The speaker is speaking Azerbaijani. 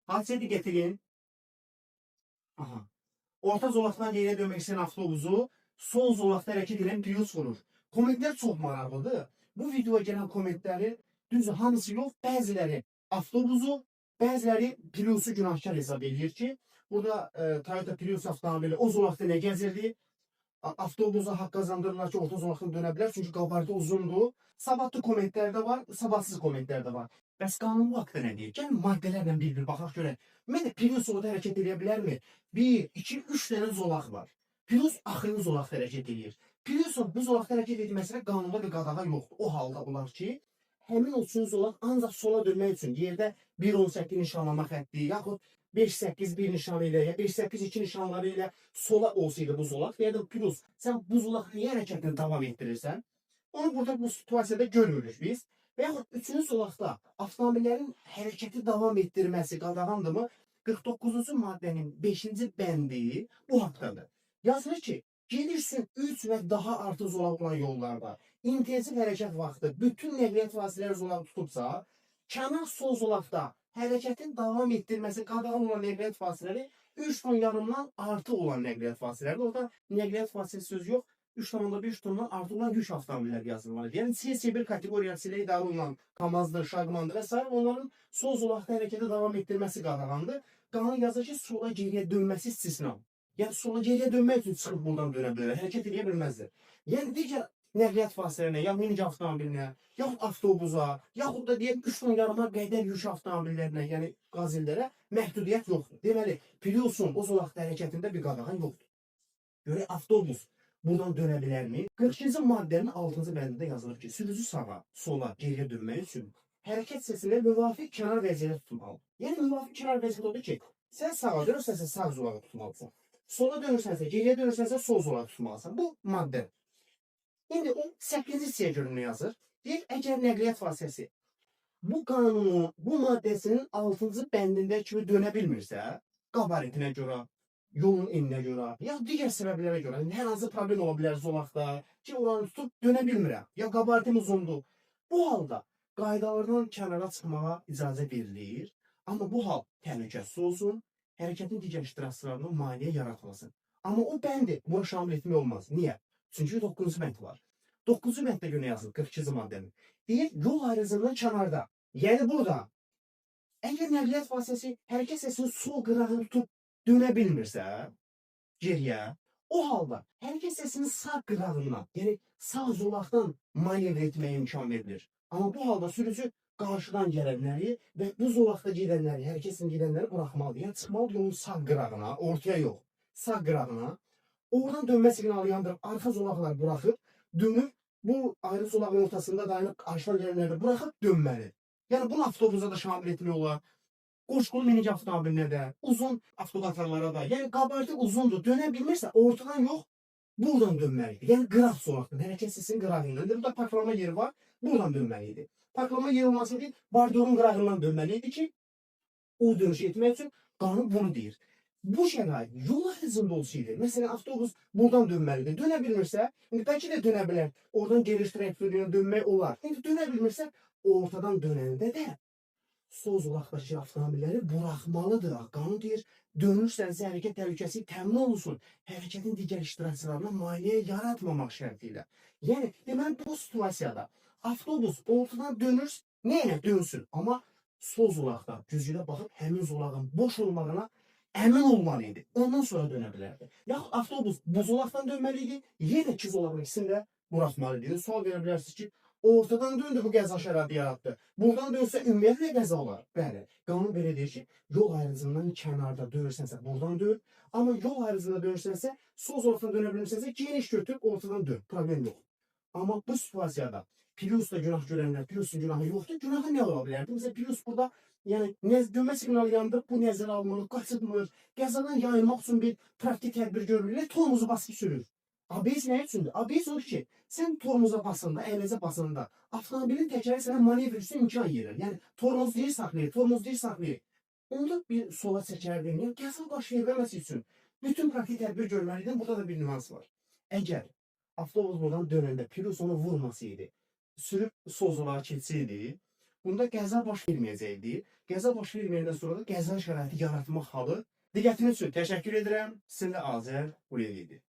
Hadisəyi getirin. Aha. Orta zolaqdan geriyə dönmək istəyən avtobusu sol zolaqda hərəkət edən Prius vurur. Kommentlər çox maraqlıdır. Bu videoya gələn kommentləri düz hamısı yox, bəziləri avtobusu, bəziləri Priusu günahkar hesab edir ki, burada Toyota Prius avtomobili o zolaqda nə gəzirdi? Avtobusa haqq qazandırırlar ki, orta zolaqdan dönə bilər, çünki qabartı uzundur. Sabahlı kommentlər də var, sabahsız kommentlər də var. Bəs qanun bu haqda nə deyir? Gəlin maddələrlə bir-bir baxaq görək. Ümumiyyətlə Prius orada hərəkət edə bilərmi? 1, 2, 3 dənə zolaq var. Prius axırıncı zolaqda hərəkət edir. Priusun bu zolaqda hərəkət etməsinə qanunda bir qadağa yoxdur. O halda olar ki, həmin o üçüncü zolaq ancaq sola dönmək üçün yerdə 1.18 nişanlama xətti, yaxud 5.8 bir nişanı ilə, ya 5.8 2 nişanları ilə sola olsaydı bu zolaq, veya da Prius, sən bu zolaq niyə hərəkətini davam etdirirsən? Onu burada bu situasiyada görmürük biz. Və yaxud üçüncü zolaqda avtomobillərin hərəkəti davam etdirməsi qadağandırmı? 49-cu maddənin 5-ci bəndi bu haqdadır. Yazılır ki, gelirsin 3 və daha artı zolaq olan yollarda intensiv hərəkət vaxtı bütün nəqliyyat vasitələri zolağı tutubsa, kənar sol zolaqda hərəkətin davam etdirməsi qadağan olan nəqliyyat vasitələri 3 ton yarımdan artı olan nəqliyyat vasitələri. Orada nəqliyyat vasitəsi söz yox, 3,5 tondan artı olan yük avtomobillər yazılmalı. Yəni C1 kateqoriyası ilə idarə olunan Kamazdır, Şaqmandır və s. onların sol zolaqda hərəkəti davam etdirməsi qadağandır. Qanun yazır ki, sola geriyə dönməsi istisna. Yəni sola geriyə dönmək üçün çıxıb buradan dönə bilər, hərəkət edə bilməzdir. Yəni digər nəqliyyat vasitələrinə, ya minik avtomobilinə, yaxud avtobusa, yaxud da deyək 3 ton yarıma qədər yük avtomobillərinə, yəni qazillərə məhdudiyyət yoxdur. Deməli, Priusun o zolaqda hərəkətində bir qadağan yoxdur. Görək avtobus buradan dönə bilərmi? 42-ci maddənin 6-cı bəndində yazılır ki, sürücü sağa, sola, geriyə dönmək üçün hərəkət səsində müvafiq kənar vəziyyətə tutulmalı. Yəni müvafiq kənar vəziyyət odur ki, sən sağa dönürsənsə sağ zolağa tutulmalısan. Sola dönürsənsə, geriyə dönürsənsə sol zolağa tutulmalısan. Bu maddə. İndi o 8-ci hissəyə görə nə yazır? Deyir, əgər nəqliyyat vasitəsi bu qanunun, bu maddəsinin 6-cı bəndində kimi dönə bilmirsə, qabaritinə görə, yolun eninə görə, ya digər səbəblərə görə, hər hansı problem ola bilər zolaqda ki, oranı tutub dönə bilmirəm, ya qabaritim uzundur. Bu halda qaydalardan kənara çıxmağa icazə verilir, amma bu hal təhlükəsiz olsun, hərəkətin digər iştirakçılarına maneə yaratmasın. Amma o bəndi buna şamil etmək olmaz. Niyə? Çünki 9-cu bənd var. 9-cu bənddə görə yazılır 42-ci maddənin. Deyir, yol ayrıcılığının kənarda. Yəni burada, əgər nəqliyyat vasitəsi hərəkət səsinin sol qırağını tutub dönə bilmirsə, geriyə, o halda hərəkət səsinin sağ qırağından, yəni sağ zolaqdan manevr etməyə imkan verilir. Amma bu halda sürücü qarşıdan gələnləri və bu zolaqda gedənləri, hərəkətin gedənləri buraxmalıdır. Yəni çıxmalı yolun sağ qırağına, ortaya yox, sağ qırağına. Oradan dönmə siqnalı yandırıb, arxa zolaqlar buraxıb, dönüb, bu ayrı zolağın ortasında dayanıb, qarşıdan gələnləri buraxıb dönməli. Yəni bunu avtobusa da şamil etmək olar. Qoşqulu minik avtomobilinə də, uzun avtoqatarlara da. Yəni qabartı uzundur, dönə bilmirsə ortadan yox, buradan dönməlidir. Yəni qıraq zolaqdır, hərəkət səsinin qırağından. Burada parklama yeri var, buradan dönməlidir. Parklama yeri olmasaydı, bardurun qırağından dönməliydi ki, o dönüş etmək üçün qanun bunu deyir. Bu şərait yol ayrıcında olsaydı, məsələn, avtobus buradan dönməlidir. Dönə bilmirsə, indi bəlkə də dönə bilər. Oradan geniş trayektoriyaya dönmək olar. İndi dönə bilmirsə, ortadan dönəndə də sol zolaqdakı avtomobilləri buraxmalıdır. Qanun deyir, dönürsənsə hərəkət təhlükəsi təmin olunsun. Hərəkətin digər iştirakçılarına maneə yaratmamaq şərti ilə. Yəni, deməli, bu situasiyada avtobus ortadan dönür, neylə dönsün? Amma sol zolaqda güzgüdə baxıb həmin zolağın boş olmağına əmin olmalıydı. Ondan sonra dönə bilərdi. Yaxud avtobus bu zolaqdan dönməliydi, yenə iki zolağın ikisini də buraxmalıydı. Sual verə bilərsiniz ki, ortadan döndü, bu qəza şəraiti yaratdı. Buradan dönsə ümumiyyətlə qəza olar. Bəli, qanun belə deyir ki, yol ayrıcından kənarda dönürsənsə buradan dön, amma yol ayrıcında dönürsənsə, sol zolaqdan dönə bilmirsənsə geniş götürüb ortadan dön. Problem yox. Amma bu situasiyada Prius'da günah görənlər, Prius'un günahı yoxdur. Günahı nə ola bilərdi? Məsələn, Prius burada yəni dönmə siqnalı yandırıb, bu nəzərə alınır, qaçırmır, qəzadan yayılmaq üçün bir praktik tədbir görülür, tormuzu basıb sürür. ABS nə üçündür? ABS odur ki, sən tormuza basında, əyləcə basında avtomobilin təkəri sənə manevr üçün imkan verir. Yəni tormozlayır, saxlayır, tormozlayır, saxlayır. Onda bir sola çəkərdim. Yəni qəza baş verməməsi üçün bütün praktik tədbir görməlidir. Burada da bir nüans var. Əgər avtobus buradan dönəndə Prius onu vurmasaydı, sürüb sol zolağa keçsəydi, Bunda qəza baş verməyəcəkdir. Qəza baş verməyəndən sonra da qəza şəraiti yaratmaq halı diqqətiniz üçün təşəkkür edirəm. Sizin də Azər Quliyev idi.